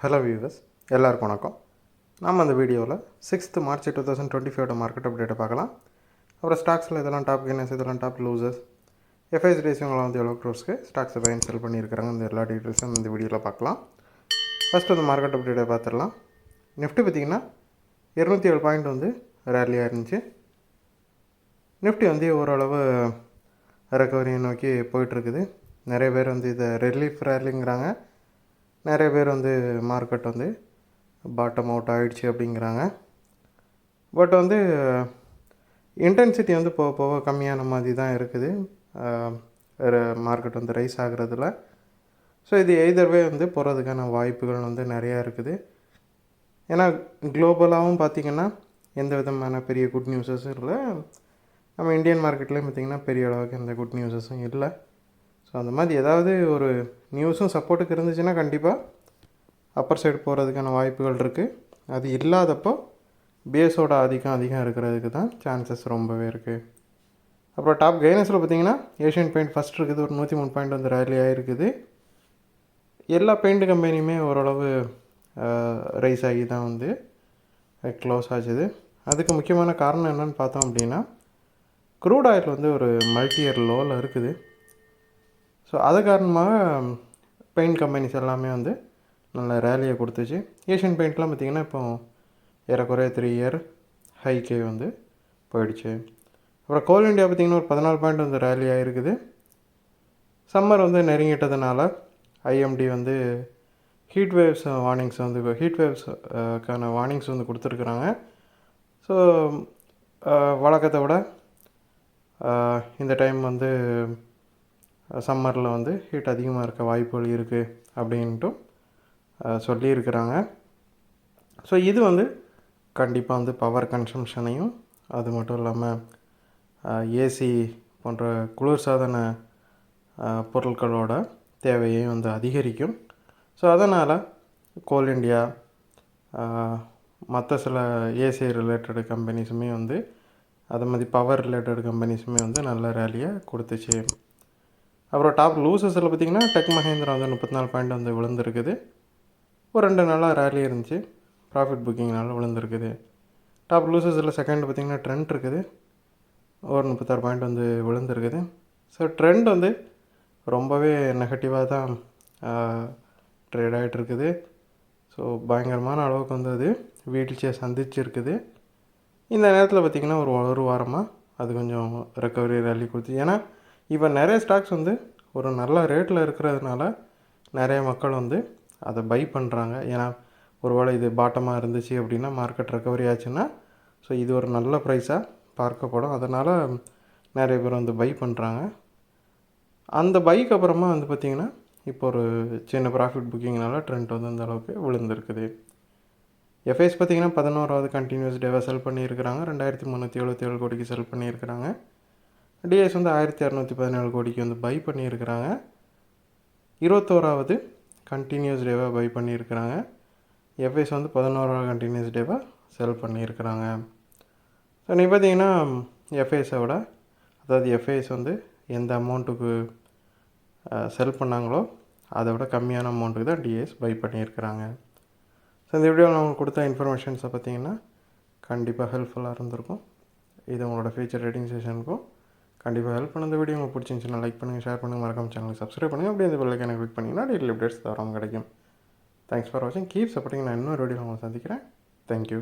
Hello viewers, எல்லாருக்கும் வணக்கம். நம்ம அந்த வீடியோவில் 6th March 2025 மார்க்கெட் அப்டேட்டை பார்க்கலாம். அப்புறம் ஸ்டாக்ஸில் இதெல்லாம் டாப் கெய்னர்ஸ், இதெல்லாம் டாப் லூசர்ஸ், எஃப்ஐஸ் ரேஷியோங்களை வந்து எவ்வளோ க்ரோஸ்க்கு ஸ்டாக்ஸை பை அண்ட் செல் பண்ணியிருக்கிறாங்க, இந்த எல்லா டீட்டெயில்ஸும் இந்த வீடியோவில் பார்க்கலாம். ஃபஸ்ட்டு அந்த மார்க்கெட் அப்டேட்டை பார்த்துடலாம். நிஃப்டி பார்த்திங்கன்னா 207 பாயிண்ட் வந்து ரேலியாக இருந்துச்சு. நிஃப்டி வந்து ஓரளவு ரெக்கவரியை நோக்கி போயிட்டுருக்குது. நிறைய பேர் வந்து இதை ரிலீஃப் ரேலிங்கிறாங்க. நிறைய பேர் வந்து மார்க்கெட் வந்து பாட்டம் அவுட் ஆகிடுச்சு அப்படிங்கிறாங்க. பட் வந்து இன்டென்சிட்டி வந்து போக போக கம்மியான மாதிரி தான் இருக்குது மார்க்கெட் வந்து ரைஸ் ஆகுறதுல. ஸோ இது எய்தர்வே வந்து போகிறதுக்கான வாய்ப்புகள் வந்து நிறையா இருக்குது. ஏன்னா குளோபலாகவும் பார்த்திங்கன்னா எந்த விதமான பெரிய குட் நியூஸஸும் இல்லை. நம்ம இந்தியன் மார்க்கெட்லேயும் பார்த்திங்கன்னா பெரிய அளவுக்கு எந்த குட் நியூஸஸும் இல்லை. ஸோ அந்த மாதிரி ஏதாவது ஒரு நியூஸும் சப்போர்ட்டுக்கு இருந்துச்சுன்னா கண்டிப்பாக அப்பர் சைடு போகிறதுக்கான வாய்ப்புகள் இருக்குது. அது இல்லாதப்போ பேஸோட அதிகம் இருக்கிறதுக்கு தான் சான்சஸ் ரொம்பவே இருக்குது. அப்புறம் டாப் கெய்னர்ஸில் பார்த்திங்கன்னா ஏஷியன் பெயிண்ட் ஃபஸ்ட் இருக்குது, ஒரு 103 பாயிண்ட் வந்து ரேலி ஆகிருக்குது. எல்லா பெயிண்ட் கம்பெனியுமே ஓரளவு ரைஸ் ஆகி தான் வந்து க்ளோஸ் ஆச்சுது. அதுக்கு முக்கியமான காரணம் என்னென்னு பார்த்தோம் அப்படின்னா, க்ரூட் ஆயில் வந்து ஒரு மல்டி இயர் லோவில் இருக்குது. ஸோ அது காரணமாக பெயிண்ட் கம்பெனிஸ் எல்லாமே வந்து நல்ல ரேலியை கொடுத்துச்சு. ஏஷியன் பெயிண்ட்லாம் பார்த்திங்கன்னா இப்போ ஏறக்குறைய 3 இயர் ஹைக்கே வந்து போயிடுச்சு. அப்புறம் கோல் இண்டியா பார்த்திங்கன்னா ஒரு 14 பாயிண்ட் வந்து ரேலி ஆகிருக்குது. சம்மர் வந்து நெருங்கிட்டதுனால ஐஎம்டி வந்து ஹீட் வேவ்ஸ் வார்னிங்ஸ் வந்து ஹீட் வேவ்ஸ்க்கான வார்னிங்ஸ் வந்து கொடுத்துருக்குறாங்க. ஸோ வழக்கத்தை விட இந்த டைம் வந்து சம்மரில் வந்து ஹீட் அதிகமாக இருக்க வாய்ப்புகள் இருக்குது அப்படின்ட்டும் சொல்லியிருக்கிறாங்க. ஸோ இது வந்து கண்டிப்பாக வந்து பவர் கன்சம்ஷனையும், அது மட்டும் இல்லாமல் ஏசி போன்ற குளிர்சாதன பொருட்களோட தேவையையும் வந்து அதிகரிக்கும். ஸோ அதனால் கோல் இண்டியா மற்ற சில ஏசி ரிலேட்டட் கம்பெனிஸுமே வந்து அது மாதிரி பவர் ரிலேட்டட் கம்பெனிஸுமே வந்து நல்ல ரேலியை கொடுத்துச்சு. அப்புறம் டாப் லூசஸில் பார்த்திங்கன்னா டெக் மஹேந்திரா வந்து 34 பாயிண்ட் வந்து விழுந்துருக்குது. ஒரு 2 நாளாக ரேலி இருந்துச்சு, ப்ராஃபிட் புக்கிங்னால விழுந்துருக்குது. டாப் லூசஸில் செகண்ட் பார்த்திங்கன்னா ட்ரெண்ட் இருக்குது, ஒரு 36 பாயிண்ட் வந்து விழுந்துருக்குது. ஸோ ட்ரெண்ட் வந்து ரொம்பவே நெகட்டிவாக தான் ட்ரேட் ஆகிட்டுருக்குது. ஸோ பயங்கரமான அளவுக்கு வந்து அது வீழ்ச்சியை சந்திச்சிருக்குது. இந்த நேரத்தில் பார்த்திங்கன்னா ஒரு வாரமாக அது கொஞ்சம் ரெக்கவரி ரேலி கொடுத்து, ஏன்னா இப்போ நிறைய ஸ்டாக்ஸ் வந்து ஒரு நல்ல ரேட்டில் இருக்கிறதுனால நிறைய மக்கள் வந்து அதை பை பண்ணுறாங்க. ஏன்னா ஒருவேளை இது பாட்டமாக இருந்துச்சு அப்படின்னா மார்க்கெட் ரெக்கவரி ஆச்சுன்னா ஸோ இது ஒரு நல்ல ப்ரைஸாக பார்க்கப்படும். அதனால் நிறைய பேர் வந்து பை பண்ணுறாங்க. அந்த பைக்கு அப்புறமா வந்து பார்த்திங்கன்னா இப்போ ஒரு சின்ன ப்ராஃபிட் புக்கிங்னால ட்ரெண்ட் வந்து அந்த அளவுக்கு விழுந்திருக்குது. எஃப்ஐஸ் பார்த்திங்கன்னா 11வது கண்டினியூஸ் டேவாக செல் பண்ணியிருக்கிறாங்க. 2377 கோடிக்கு செல் பண்ணியிருக்கிறாங்க. டிஎஸ் வந்து 1617 கோடிக்கு வந்து பை பண்ணியிருக்கிறாங்க. 21வது கண்டினியூஸ் டேவாக பை பண்ணியிருக்கிறாங்க. எஃப்ஐஸ் வந்து 11வது கண்டினியூஸ் டேவாக செல் பண்ணியிருக்கிறாங்க. ஸோ நீ பார்த்திங்கன்னா எஃப்ஐஸை விட, அதாவது எஃப்ஐஸ் வந்து எந்த அமௌண்ட்டுக்கு செல் பண்ணாங்களோ அதை விட கம்மியான அமௌண்ட்டுக்கு தான் டிஎஸ் பை பண்ணியிருக்கிறாங்க. ஸோ இந்த வீடியோவில் நான் உங்களுக்கு கொடுத்த இன்ஃபர்மேஷன்ஸை பார்த்திங்கன்னா கண்டிப்பாக ஹெல்ப்ஃபுல்லாக இருந்திருக்கும். இது உங்களோட ஃபியூச்சர் ட்ரேடிங் செஷனுக்கும் கண்டிப்பாக ஹெல்ப் பண்ண. இந்த வீடியோ உங்களுக்கு பிடிச்சிருந்துச்சுன்னா லைக் பண்ணுங்கள், ஷேர் பண்ணுங்கள், மறக்காம சேனலுக்கு சப்ஸ்கிரைப் பண்ணுங்கள். அப்படியே இந்த பெல் ஐகானை கிளிக் பண்ணிங்கன்னா டெய்லி அப்டேட்ஸ் தவறாமல் கிடைக்கும். தேங்க்ஸ் ஃபார் வாட்சிங், கீப் சப்போர்ட்டிங். நான் இன்னொரு வீடியோ உங்களை சந்திக்கிறேன். தேங்க்யூ.